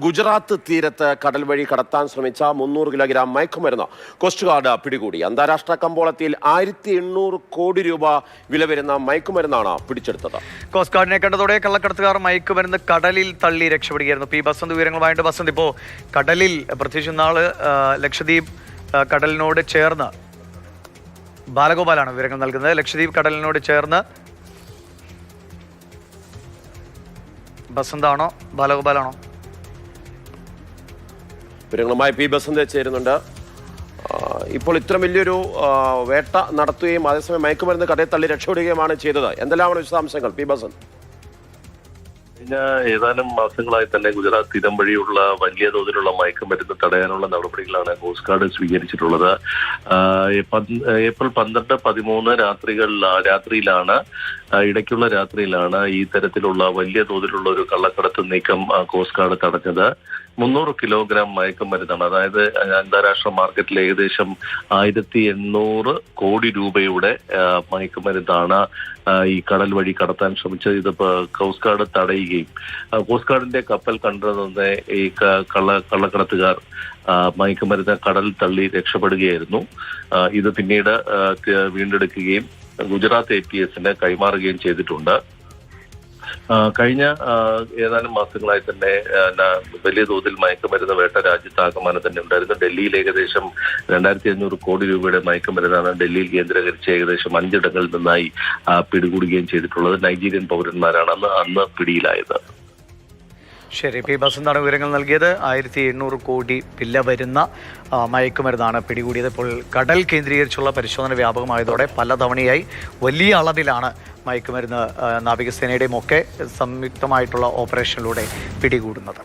ഗുജറാത്ത് തീരത്ത് കടൽ വഴി കടത്താൻ ശ്രമിച്ച 300 കിലോഗ്രാം മയക്കുമരുന്ന് കോസ്റ്റ് ഗാർഡ് പിടികൂടി. അന്താരാഷ്ട്ര കമ്പോളത്തിൽ 1800 കോടി രൂപ വില വരുന്ന മയക്കുമരുന്നാണ് പിടിച്ചെടുത്തത്. കോസ്റ്റ് ഗാർഡിനെ കണ്ടതോടെ കള്ളക്കടത്തുകാർ മയക്കുമരുന്ന് കടലിൽ തള്ളി രക്ഷപ്പെടുകയായിരുന്നു. പി ബസന്ത് വിവരങ്ങളുമായിട്ട്. ബസന്ത്, ഇപ്പോൾ കടലിൽ പ്രത്യേകിച്ച് നാള് ലക്ഷദ്വീപ് കടലിനോട് ചേർന്ന് ബാലഗോപാലാണ് വിവരങ്ങൾ നൽകുന്നത്. ലക്ഷദ്വീപ് കടലിനോട് ചേർന്ന് ബസന്താണോ ബാലഗോപാലാണോ? വിവരങ്ങളുമായി പി ബസന്ത് ചേരുന്നുണ്ട്. ഇപ്പോൾ ഇത്ര വലിയൊരു വേട്ട നടത്തുകയും അതേസമയം മയക്കുമരുന്ന് കടയിൽ തള്ളി രക്ഷപ്പെടുകയുമാണ് ചെയ്തത്. എന്തെല്ലാമാണ് വിശദാംശങ്ങൾ പി ബസന്ത്? കഴിഞ്ഞ ഏതാനും മാസങ്ങളായി തന്നെ ഗുജറാത്ത് തീരം വഴിയുള്ള വലിയ തോതിലുള്ള മയക്കുമരുന്ന് തടയാനുള്ള നടപടികളാണ് കോസ്റ്റ് ഗാർഡ് സ്വീകരിച്ചിട്ടുള്ളത്. ഏപ്രിൽ 12, 13 രാത്രിയിലാണ് ഇടയ്ക്കുള്ള രാത്രിയിലാണ് ഈ തരത്തിലുള്ള വലിയ തോതിലുള്ള ഒരു കള്ളക്കടത്ത് നീക്കം കോസ്റ്റ് ഗാർഡ് തടഞ്ഞത്. 300 കിലോഗ്രാം മയക്കുമരുന്നാണ്. അതായത് അന്താരാഷ്ട്ര മാർക്കറ്റിൽ ഏകദേശം 1800 കോടി രൂപയുടെ മയക്കുമരുന്നാണ് ഈ കടൽ വഴി കടത്താൻ ശ്രമിച്ചത്. ഇത് കോസ്റ്റ് ഗാർഡ് തടയുകയും കോസ്റ്റ് ഗാർഡിന്റെ കപ്പൽ കണ്ടതുകൊണ്ട് ഈ കള്ളക്കടത്തുകാർ മയക്കുമരുന്ന് കടലിൽ തള്ളി രക്ഷപ്പെടുകയായിരുന്നു. ഇത് പിന്നീട് വീണ്ടെടുക്കുകയും ഗുജറാത്ത് APSന് കൈമാറുകയും ചെയ്തിട്ടുണ്ട്. കഴിഞ്ഞ ഏതാനും മാസങ്ങളായി തന്നെ വലിയ തോതിൽ മയക്കുമരുന്ന് വേട്ട രാജ്യത്താകമാനം തന്നെ ഉണ്ടായിരുന്നു. ഡൽഹിയിൽ ഏകദേശം 2500 കോടി രൂപയുടെ മയക്കുമരുന്നാണ് ഡൽഹിയിൽ കേന്ദ്രീകരിച്ച് ഏകദേശം 5 ഇടങ്ങളിൽ നിന്നായി പിടികൂടുകയും ചെയ്തിട്ടുള്ളത്. നൈജീരിയൻ പൗരന്മാരാണ് അന്ന് പിടിയിലായത്. ശരി, പി ബസന്താണ് വിവരങ്ങൾ നൽകിയത്. 1800 കോടി വില വരുന്ന മയക്കുമരുന്നാണ് പിടികൂടിയത്. ഇപ്പോൾ കടൽ കേന്ദ്രീകരിച്ചുള്ള പരിശോധന വ്യാപകമായതോടെ പലതവണയായി വലിയ അളവിലാണ് മയക്കുമരുന്ന് നാവികസേനയുടെയും ഒക്കെ സംയുക്തമായിട്ടുള്ള ഓപ്പറേഷനിലൂടെ പിടികൂടുന്നത്.